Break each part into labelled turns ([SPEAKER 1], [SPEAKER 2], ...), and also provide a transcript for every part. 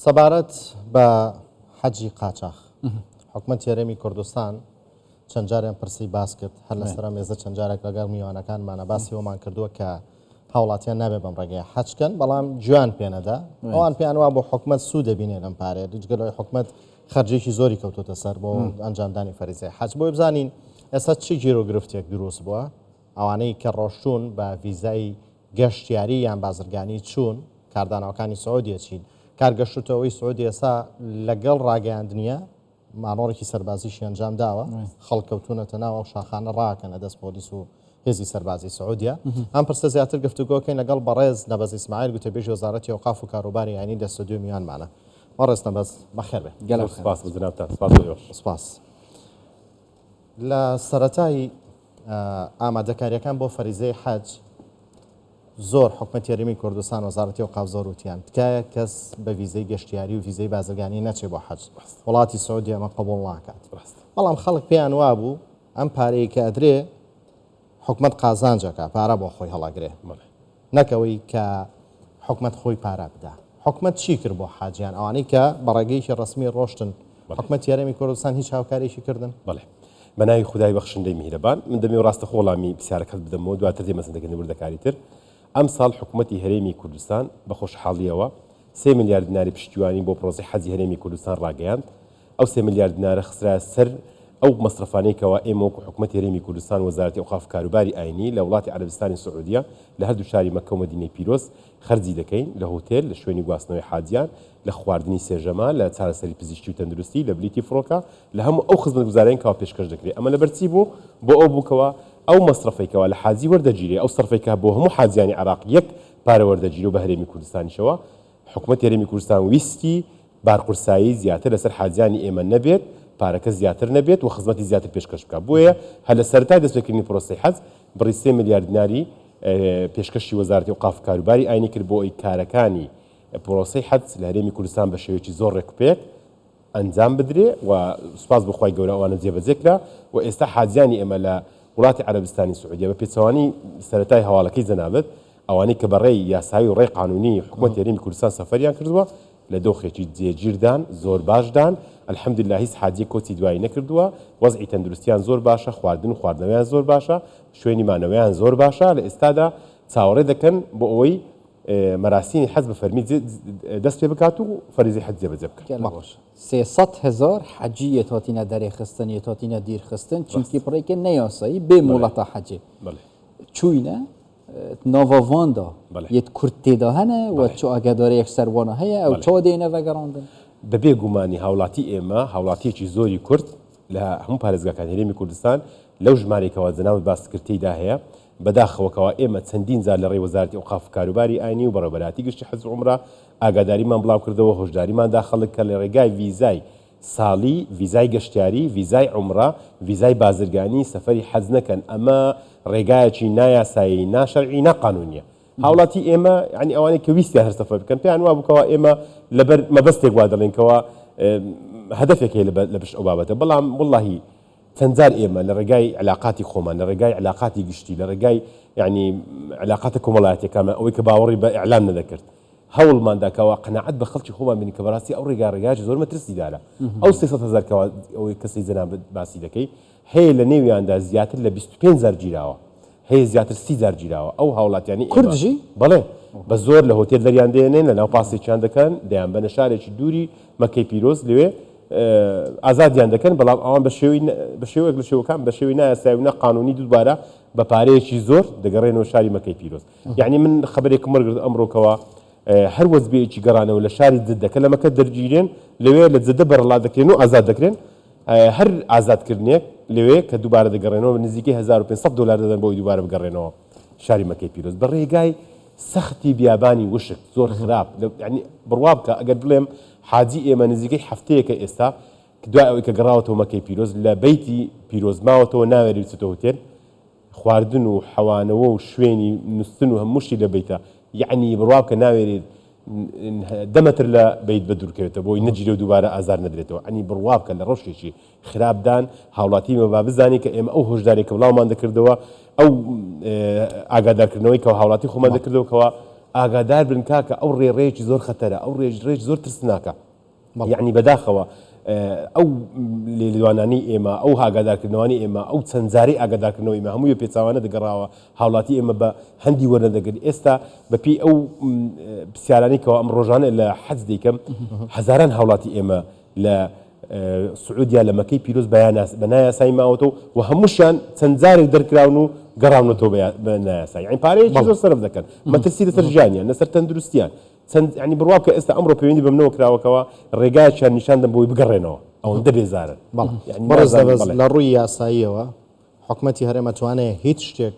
[SPEAKER 1] سەبارەت بە حەجی قاچاق حکوومەتی هەرێمی کوردستان چەند جاریان پرسی باس کرد هەر لەسەر مێزە چەند جارێک لەگەڵ میوانەکانمانە باسی ئەومان کردووە کە هاوڵاتیان نابێ بەم ڕێگەی حەجکەن بەڵام گوێیان پێنەدا ئەوان پێیان وا بۆ حکوومەت سوود دەبینێ لەم پارەیە جگەلەوەی حکوومەت خەرجێکی زۆری کەوتوتە سەر بۆ ئەنجامدانی فەریزەی حەج بۆی بزانین ئێستا چی گیرۆگرفتێک دروست بووە ئەوانەی کە ڕۆشتون بە ڤیزای گەشتیاری یان بازرگانی چوون کاردانەوەکانی سعودیە چین کارگەشتوتەوەی سعودی ئێستا لەگەڵ ڕاگەیاندنیە مانۆڕێکی سەربازیشی ئەنجام داوە خەڵکەوتونەتە ناوە و شاخانە ڕاکەنە دەست پۆلیس و هێزی سەربازی سعودیە ئەم پرسە زیاتر گفتوگۆکەین لەگەڵ بەڕێز نەبەز ئیسماعیل گوتەبێژی وەزارەتی ئەوقاف و کاروباری یانی دەستە دوێ میوانمانە بەڕێز نەبەز بەخێر بێ
[SPEAKER 2] گەلە سپاس بە جەنابتان
[SPEAKER 1] سپاس لە سەرەتای ئامادەکاریەکان بۆ فەریزەی حەج زۆر حکوومەتی هەرێمی کوردستان وەزارەتی ئەوقاف زۆر وتیان تکایە کەس بە ڤیزەی گەشتیاری و ڤیزەی بازرگانی نەچێ بۆ حەج وڵاتی سعودی ئەمە قبوڵ ناکات بەڵام خەڵک پێیان وابوو ئەم پارەیە کە ئەدرێ حکوومەت قازانجەکە پارە بۆ خۆی هەڵاگرێ نەکەوەی کە حکوومەت خۆی پارە بدا حکوومەت چی کرد بۆ حاجیان ئەوانەی کە بەڕێگەیەکی ڕسمی ڕۆشتن حکوومەتی هەرێمی کوردستان هیچ هاوکاریشی کردن
[SPEAKER 2] بەڵێ بەناوی خودای بەخشندەی میهرەبان من دەمێ ڕاستە خۆڵامی پرسیارەکەت بدەمەوە دواتر دێمەسەندەکەی وردەکاری تر ئەم ساڵ حکوومەتی هەرێمی کوردستان بە خۆشحاڵیەوە 3 میلیارد دیناری پشتیوانی بۆ پرۆژەی حەجی هەرێمی کوردستان ڕاگەیاند ئەو 3 میلیارد دینارە خسرا سەر ئەو مەصرفانەیەکەوە ئێمە وەکو حکوومەتی هەرێمی کوردستان وەزارەتی ئەوقاف کاروباری ئاینی لە وڵاتی عەرەبستانی سعودیە لە هەردوو شاری مەککە و مەدینەی پیرۆز خەرجی دەکەین لە هۆتێل لە شوێنی گواستنەوەی حاجیان لە خواردنی سێژەما لە چارەسەری پزیشکی و تەندروستی لە بلیتی فڕۆکە لە هەموو ئەو خزمەتگوزاریانکەوە پێشکەش دەکرێت ئەمە لەبەرچی بوو بۆ ئەو بووکەوە ئەو مەصرفێکەوە لە حاجی وەردەگیرێ ئەو سەرفێکە بۆ هەموو حاجیانی عێراق یەک پارە وەردەگیرێ و بە هەرێمی کوردستانیشەوە حکوومەتی هەرێمی کوردستان ویستی بارقورسایی زیاتر لەسەر حاجیانی ئێمە نەبێت پارەکە زیاتر نەبێت و خزمەتی زیاتر پێشکەش بکات بۆیە هەر لە سەرەتای دەستپێکردنی پرۆسەی حەج بڕی 3 میلیارد دیناری پێشکەشی وەزارەتی ئەوقاف کاروباری ئاینی کرد بۆ ئەوەی کارەکانی پرۆسەی حەج لە هەرێمی کوردستان بە شێوەیەکی زۆر ڕێکوپێک ئەنجام بدرێ و سوپاس بخوای گەورە ئەوانە جێبەجێکرا و ئێستا حاجیانی ئێمە لە وڵاتی عەرەبستانی سعودیە بە پێچەوانی سەرەتای هەواڵەکەی جەنابەت ئەوانەی کە بەڕێی یاساوی و ڕێی قانونی حکوومەتی هەرێمی کوردستان سەفەریان کردووە لە دۆخێکی جێگیردان زۆر باشدان الحەمدولله هیچ حاجی کۆچی دوایی نەکردووە وەزعی تەندروستیان زۆر باشە خواردن و خواردنەوەیان زۆر باشە شوێنی مانەوەیان زۆر باشە لە ئێستادا چاوەڕێ دەکەن بۆ ئەوەی مەراسیمی حەج بە فەرمی دەست پێ بکات و فەریزەی حەج جێبەجێ بکات
[SPEAKER 3] 300,000 حەجی یەتۆتینە دەرێخستن یەتۆتینە دیرخستن چونکی پڕێکە نەیاسایی بێ مۆڵەتە حەجێ چوینە ناڤاڤاندا یەت کورد تێدا هەنە و چۆ ئاگادارەیەک سەروانە هەیە ئەو چۆ دێنە ڤەگەڕاندن
[SPEAKER 2] بەبێ گومانی هاوڵاتی ئێمە هاوڵاتیەکی زۆری کورد لە هەموو پارێزگاکان هەرێمی کوردستان لەو ژمارێکەوە جەنابەت باسکردەیدا هەیە بەداخەوەکەوە ئێمە چەندین جار لە ڕێی وەزارەتی ئەوقاف کاروباری ئاینی و بەڕێوەبەراتی گشتی حەج و عومرە ئاگاداریمان بڵاو کردەوە هۆشداریمان داخەڵک کە لە ڕێگای ڤیزای ساڵی ڤیزای گەشتیاری ڤیزای عومرە ڤیزای بازرگانی سەفەری حەج نەکەن ئەمە ڕێگایەکی نایاسایی ناشەرعی ناقانونیە هاوڵاتی ئێمە ینی ئەوانەی کە ویستیان هەر سەفەر بکەن پێیان وا بووکەوە ئێمە لەبەر مەبەستێک وا دەڵێنکەوە هەدەفێک هەیە لە پشت ئەو بابەتە بەڵام وڵڵاهی چەند جار ئێمە لە ڕێگای علاقاتی خۆمان لە ڕێگای علاقاتی گشتی لە ڕێگای یعنی علاقاتە کۆمەڵایەتەکانمان ئەوەی کە باوەڕی بە ئیعلام نەدەکرد هەوڵمان داکەوە قەناعەت بە خەڵکی خۆمان بینی کە بەڕاستی ئەو ڕێگاڕێگاجی زۆر مەترسیدارە ئەو 300,000 کەەوە ئەوەی کەسی جەنابەت باسی دەکەی هەیە لە نێویاندا زیاتر لە 25,000 گیراوە هەیە زیاتر 30,000 گیراوە ئەو هاوڵاتیانی
[SPEAKER 3] کوردژی
[SPEAKER 2] بەڵێ بە زۆر لە هۆتێل دەریان دێنێن لە ناو پاسێکیان دەکەن دەیان بەنە شارێکی دووری مەکەی پیرۆز لەوێ ئازادیان دەکەن بەڵام ئەوان بە شێوەیەک لە شێوەکان بە شێوی نایاسایی و نەقانونی دووبارە بە پارەیەکی زۆر دەگەڕێنەوە شاری مەکەی پیرۆز یعنی من خبرێکم وەرگرت ئەمڕۆکەوە هەر وەزبەیەکی گەڕانەوە لە شاری جدە کە لە مەکە دەرگیرێن لەوێ لە جدە بەرەڵا دەکرێن و ئازاد دەکرێن هەر ئازادکردنێک لەوێ کە دووبارە دەگەڕێنەوە نزیکەی 1500 دلار دەدەن بۆی دووبارە بگەڕێنەوە شاری مەکەی پیرۆز بە ڕێگای سەختی بیابانی وشک زۆر خراپ ینی بڕوا بکە ئەگەر بڵێم حاجی ئێمە نزیکەی هەفتەیەکە ئێستا دوای ئەوەی کە گەڕاوەتەوە مەکەی پیرۆز لە بەیتی پیرۆزماوەتەوە ناوێری بچێتە هۆتێل خواردن و حەوانەوە و شوێنی نووسن و هەمووشی لە بەیتە یعنی بڕوا بکە ناوێرێت دەمەتر لە بیت بە دوورکەوێتە بۆی نەگیرێ و دووبارە ئازار نەدرێتەوە ئەنی بڕوا بکە لە ڕۆژێکی خراپدان هاوڵاتی مە با بزانی کە ئێمە ئەو هۆشدارێکە بڵاومان دەکردەوە ئەو ئاگادارکردنەوەی کە هاوڵاتی خۆمان دەکردەوەکەوە ئاگادار بن کاکە ئەو ڕێڕێکی زۆر خەتەرە ئەو ڕێژ زۆر ترسناکە یعنی بەداخەوە ئەو لێدوانانی ئێمە ئەو هاگادارکردنەوەی ئێمە ئەو چەندجاری ئاگادارکردنەوەی ئێمە هەمووی پێچوانە دەگەڕاوە هاوڵاتی ئێمە بە هەندی وەرنەدەگرن ئێستا بەپی ئەو پرسیارانێکەوە ئەم ڕۆژانە لە حەج دەیکەم هەزاران هاوڵاتی ئێمە لە سعودیا لە مەکەی پیرۆز بە نایاسایی ماوەتەوە و هەمووشیان چەند جارێک دەرکراون و گەڕاونەوە بە نایاسایی یعنی پارەیەکی زۆر سەرف دەکەن مەترسی لەسەر ژیانیان لەسەر تەندروستیان چەند ینی بڕوا کە ئێستا ئەمڕۆ پەیوەندی بەمنەوە کراوەکەوە ڕێگایان نیشان دەم بۆی بگەڕێنەوە ئەوەندە بێزارن
[SPEAKER 1] بەڕێز لە ڕووی یاساییەوە حکومەتی هەرێمە توانێت هیچ شتێک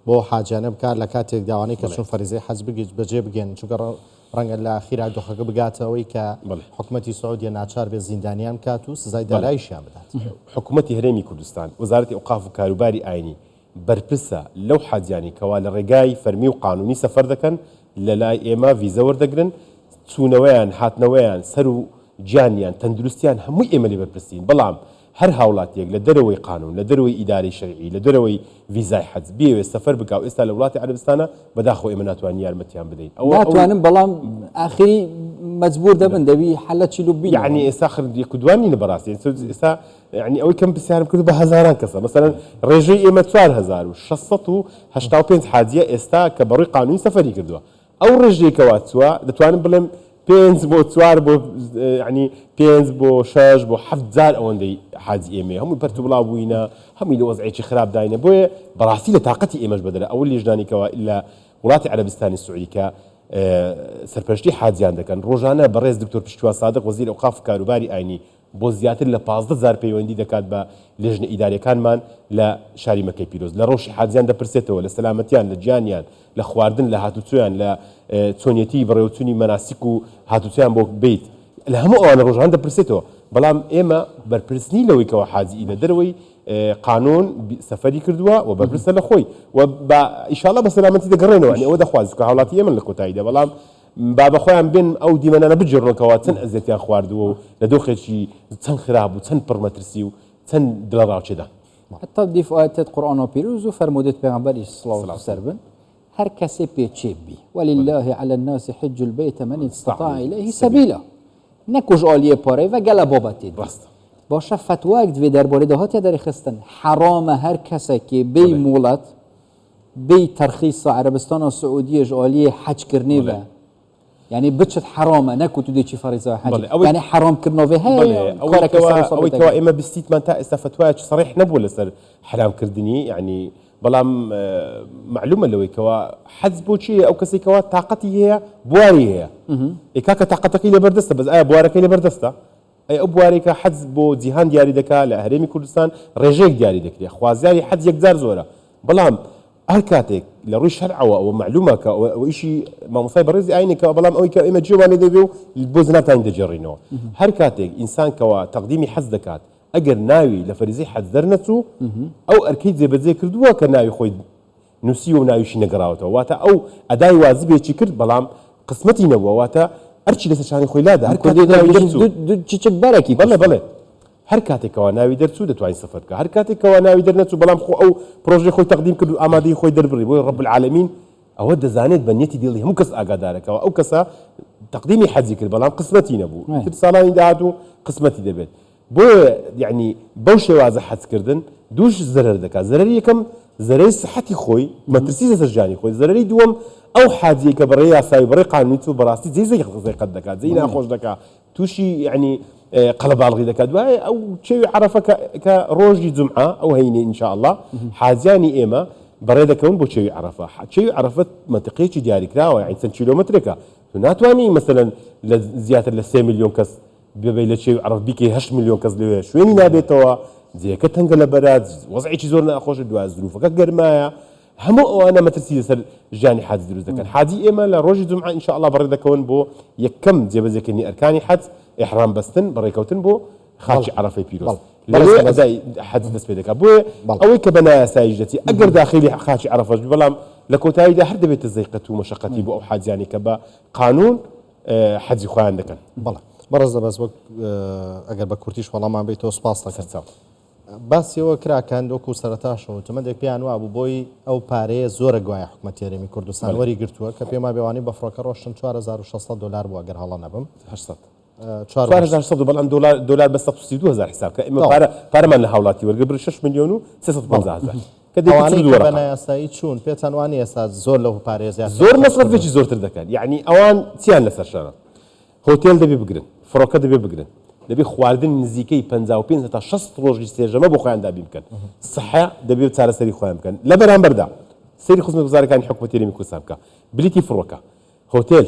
[SPEAKER 1] بۆ حاجانە بکات لە کاتێک داوانەی کە چون فەریزەی حەج بەجێ بگەن چونکە ڕەنگە لە ئاخیرا دۆخەکە بگاتەوەی کە حکومەتی سعودیە ناچار بێ زیندانیان کات و سزای دارایشیان بدات
[SPEAKER 2] حکومەتی هەرێمی کوردستان وەزارەتی ئەوقاف و کاروباری ئاینی بەرپرسە لەو حاجیانی کەوا لە ڕێگای فەرمی و قانونی سەفەر دەکەن لە لای ئێمە ڤیزە وەردەگرن چوونەوەیان هاتنەوەیان سەر و گیانیان تەندروستیان هەمووی ئێمە لێ بەرپرسین بەڵام هەر هاوڵاتێک لە دەرەوەی قانون لە دەرەوەی ئیداری شەرعی لە دەرەوەی ڤیزای حەج بێوێ سەفەر بکاو ئێستا لە وڵاتی عەرەبستانە بەداخەوە ئێمە ناتوانین یارمەتیان بدەین
[SPEAKER 3] ناتوانم بەڵام ئاخری مەجبور دەبن دەبی حەلەکی لوبی
[SPEAKER 2] یعنی ئێستا یەک و دوانی بەڕاستی ئێستا یعنی ئەوەی کەم پرسیارم کرد بە هەزاران کەسە مەسەلەن ڕێژەی ئێمە 4685 حاجیە ئێستا کە بەڕووی قانونی سەفەری کردووە ئەو ڕێژەیەکەوە چووە دەتوانم بڵێم 5 بۆ 4 بۆ ینی 5 بۆ 6 بۆ 7 ئەوەندەی حاجی ئێمە هەمووی پەرتو بڵاو بووینە هەمووی لە وەزعێکی خراپ داینە بۆیە بەڕاستی لە تااقەتی ئێمەش بەدەرە ئەو لێژدانێکەوە لە وڵاتی عەرەبستانی سوعودی کە سەرپەرشتی حاجیان دەکەن ڕۆژانە بەڕێز دکتۆر پشتیوان سادق وەزیر ئەوقاف و کاروباری ئاینی بۆ زیاتر لە 15000 پەیوەندی دەکات بە لێژنە ئیداریەکانمان لە شاری مەکەی پیرۆز لە ڕۆژی حاجیان دەپرسێتەوە لە سەلامەتیان لە گیانیان لە خواردن لە هاتوچۆیان لە چۆنیەتی بەڕێوەچوونی مەناسک و هاتوچیان بۆ بیت لە هەموو ئەوانە ڕۆژان دەپرسێتەوە بەڵام ئێمە بەرپرسنی لەوەی کەەوە حاجی لە دەرەوەی قانون سەفەری کردووە و بەرپرسە لە خۆی و ئیشاڵە بە سەلامەتی دەگەڕێنەوە ئەوە دەخواست کە هاوڵاتی ئێمە لە کۆتاییدا بەڵام با بەخۆیان بێن ئەو دیمەنانە بجڕنەوەکەوە چەند ئەزیەتیان خواردووە و لە دۆخێکی چەند خراپ و چەند پڕمەترسی و چەند دڵەڕاوچێدا
[SPEAKER 3] حتى ضيف آيات القرآن وبيروز وفرمودت بيغمبري صلى الله عليه وسلم هر کسی بيتشبي ولله على الناس حج البيت من استطاع إليه سبيلا نكوش آلية پاره و گله بابتی باشه فتوا اگه درباره دهات یا داری خستن حرام هر کسی که بی مولد بی ترخیص عربستان و سعودی آلیه حج کرنی و يعني بتشت حرامه نكو تدي شي فريزه حاجه يعني حرام كرنا فيها
[SPEAKER 2] او كوا اما بستيت ما انت استفتواج صريح نبو لسر حرام كردني يعني بلام معلومه لو كوا حزبو شي او كسي كوا طاقتي هي بواري هي اكاك طاقتك اللي بردسته بس اي بوارك اللي بردسته اي ابواريك حزبو جيهان دياري دكا لهرمي كردستان ريجيك دياري دك خوازياري حز يقدر زوره بلام هر کاتێک لە ڕووی شەرعەوە ئەوە معلومەکە ئەو ئیشی مامۆسای بەڕێزی ئاینێکەوە بەڵام ئەوەی کە ئێمە جێوانێ دەبێ و بۆ زناتان دەجێڕینەوە هەر کاتێک ئینسان کەەوە تەقدیمی حەز دەکات ئەگەر ناوی لە فەریزەی حەز دەرنەچوو ئەو ئەرکەی جێبەجێ کردووە کە ناوی خۆی نووسیوە و ناویشی نەگەڕاوەتەوە واتە ئەو ئەدای وازبێکی کرد بەڵام قسمەتی نەبووە واتە ئەرچی لەسەر شانی خۆی لادا هەر
[SPEAKER 3] چ بەرەکی
[SPEAKER 2] بڵێ هەر کاتێکەوە ناوی دەرچوو دەتوانین سەفەر بکە هەر کاتێکەوە ناوی دەرنەچوو بەڵام خۆ ئەو پرۆژەی خۆی تەقدیم کرد و ئامادەی خۆی دەربڕی بۆی ڕەب العالەمین ئەوە دەزانێت بە نیەتی دڵی هەموو کەس ئاگادارەکەەوە ئەو کەسە تەقدیمی حەجی کرد بەڵام قسمەتی نەبوو تر ساڵانی داهات و قسمەتی دەبێت بۆیە یعنی بەو شێوازە حەجکردن دووش زەرەر دەکات زەرەری یەکەم زەرەری سەحەتی خۆی مەترسی لەسەر ژیانی خۆی زەرەری دووەم ئەو حاجیە کە بەڕێی یاسایی بەڕێی قانونی و بەڕاستی جێی قەت دەکات جێی ناخۆش دەکات تووشی یعنی قەڵەباڵغی دەکات دوایە ئەو چێوی عەرەفە کە ڕۆژی جومعە ئەو هەینێ ئینشاء الله حاجیانی ئێمە بەڕێ دەکەون بۆ چێوی عەرەفە چێوی عەرەفە منتیقەیەکی دیاریکراوە یعنی چەند کیلۆمەترێکە تو ناتوانی مەسەلەن لە زیاتر لە 3 میلیۆن کەس ببێ لە چێوی عەرەف بیکەی 8 میلیۆن کەس لەوێ شوێنی نابێتەوە جێگەکە تەنگە لە بەرات وەزعێکی زۆر ناخۆشە دوای زروفەکە گەرمایە هەموو ئەوانە مەترسی لەسەر ژیانی حەج دروست دەکەن حاجی ئێمە لە ڕۆژی جومعە ئینشاء الله بەڕێ دەکەون بۆ یەکەم جێبەجێکردنی ئەرکانی حەج ئیحرام بەستن بەڕێکەوتن بۆ خاچی عەرەفەی پیرۆز لەوێ ئەدای حەج دەست پێ دەکات بۆیە ئەوەی کە بە نایاسایی دەچی ئەگەر داخلی خاچی عەرەفەش بەڵام لە کۆتاییدا هەر دەبێتە زەیقەت و مەشەقەتی بۆ ئەو حاجیانی کە بە قانون حەجی خۆیان دەکەن
[SPEAKER 1] بەڵێ بەڕێز دەبەست وەک ئەگەر بە کورتیش وەڵامان بێتەوە سپاس دەکەن باسیەوە کراکەن دۆکو سەرەتاشەوە وتمەندێک پێیان وا بوو بۆی ئەو پارەیە زۆرە گوایە حکوومەتی هەرێمی کوردستان وەری گرتووە کە پێما بێوانی بە فڕۆکە ڕۆشتن 4600 دلار بووە گەر هەڵە نەبم
[SPEAKER 2] 4,600 بەڵام دلار بە 132,000 حساب کە ئێمە پارەمان لە هاوڵاتی وەرگبر 6 میلیۆن و 350,000 کە
[SPEAKER 1] ئەوانەی بە نایاسایی چوون پێتان وانی ئێستا زۆر لەو پارێ زیاد
[SPEAKER 2] زۆر مەصرفێکی زۆرتر دەکەن یعنی ئەوان چیان لەسەر شانە هۆتێل دەبێ بگرن فڕۆکە دەبێ بگرن دەبێ خواردن نزیکەی 55 تا 60 ڕۆژی سێژەمە بۆ خۆیان دابین بکەن سەحە دەبێت چارەسەری خۆیان بکەن لە بەرامبەردا سەیری خزمەتگوزارەکانی حکوومەتی هەرێمی کوردستان بکە بلیتی فڕۆکە هۆتێل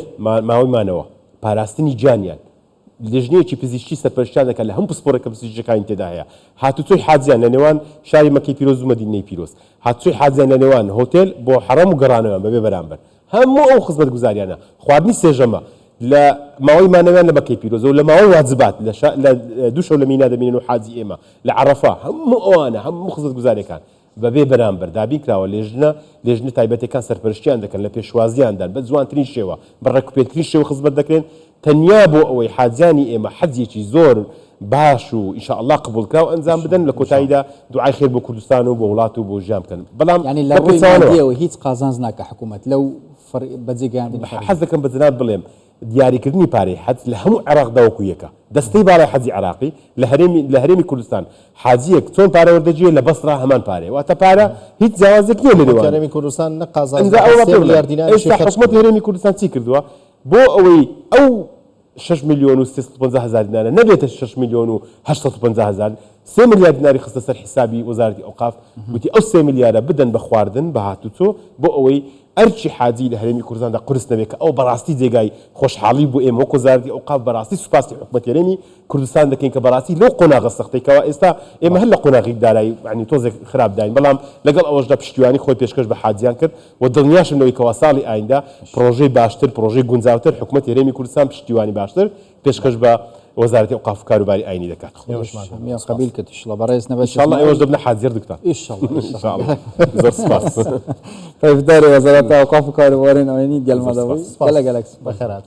[SPEAKER 2] ماوەی مانەوە پاراستنی جانیان لێژنەیەکی پزیشکی سەرپەرشتیان دەکات لە هەموو پسپۆرەکە پزیشکەکانی تێدا هەیە هاتوچۆی حاجیان لە نێوان شاری مەکەی پیرۆز و مەدینەی پیرۆز هاتوچۆی حاجیان لە نێوان هۆتێل بۆ حەرەم و گەڕانەوەیان بەبێ بەرامبەر هەموو ئەو خزمەتگوزاریانە خواردنی سێژەمە لە ماوەی مانەوەیان لە مەکەی پیرۆز و لە ماوەی واجبات لە دوو شەو لە مینا دەبینن و حاجی ئێمە لە عەرەفا هەموو ئەوانە هەموو خزمەتگوزاریەکان بەبێ بەرامبەر دابین کراوە لێژنە تایبەتەکان سەرپەرشتیان دەکەن لە پێشوازیاندان بە جوانترین شێوە بە ڕێکوپێکترین شێوە خزمەت دەکرێن تەنیا بۆ ئەوەی حاجیانی ئێمە حەجێکی زۆر باش و ئینشاءالله قبولکراو ئەنجام بدەن لە کۆتاییدا دوعای خێر بۆ کوردستان و بۆ وڵات و بۆ ژیان بکەن بەڵام
[SPEAKER 3] ینی لە ڕووی مادیەوە هیچ قازانج ناکە حکوومەت لەو بەجێگەیاندنی
[SPEAKER 2] حەز دەکەم بە جەناب بڵێم دیاریکردنی پارەی حەج لە هەموو عێراقدا وەکو یەکە دەستەی باڵای حەجی عێراقی لە هەرێمی کوردستان حاجیەک چۆن پارە وەردەگیرێت لە بەسڕا هەمان پارەیە واتە پارە هیچ جیاوازێک نییە لە نێوان
[SPEAKER 1] هەرێمی کوردستان نە قازانج
[SPEAKER 2] ئێستا حکوومەتی هەرێمی کوردستان چی کردووە بۆ ئەوەی ئەو 6 میلیۆن و 350,000 دینارە نەبێتە 6 میلیۆن و 850,000 3 میلیارد دیناری خستە سەر حسابی وەزارەتی ئەوقاف گوتی ئەو 3 میلیارە بدەن بە خواردن بە هاتوچۆ بۆ ئەوەی ئەرچی حاجی لە هەرێمی کوردستاندا قورس نەبێت کە ئەو بەڕاستی جێگای خۆشحاڵی بۆ ئێمە وەکو وەزارەتی ئەوقاف بەڕاستی سوپاسی حکوومەتی هەرێمی کوردستان دەکەین کە بەڕاستی لەو قۆناغە سەختەیەکەوە ئێستا ئێمە هەر لە قۆناغی دارایی ینی تۆزێک خراپ داین بەڵام لەگەڵ ئەوەشدا پشتیوانی خۆی پێشکەش بە حاجیان کرد و دڵنیاشم لەوەی کەوا ساڵی ئایندا پرۆژەی باشتر پرۆژەی گونجاوتر حکوومەتی هەرێمی کوردستان پشتیوانی باشتر پێشکەش بە وەزارەتی ئەوقاف و کاروباری ئاینی دەکات
[SPEAKER 3] قبیل کرد ئینشاءالله بەڕێز نەبێت
[SPEAKER 2] ئینشاءالله ئێوەش دەبنە حاجیر دکتۆر
[SPEAKER 3] ئینشاءالله
[SPEAKER 2] زۆر سپاس
[SPEAKER 3] طيب داري وزارة الأوقاف وكاروبارين أويني ديال مدوي
[SPEAKER 1] بخيرات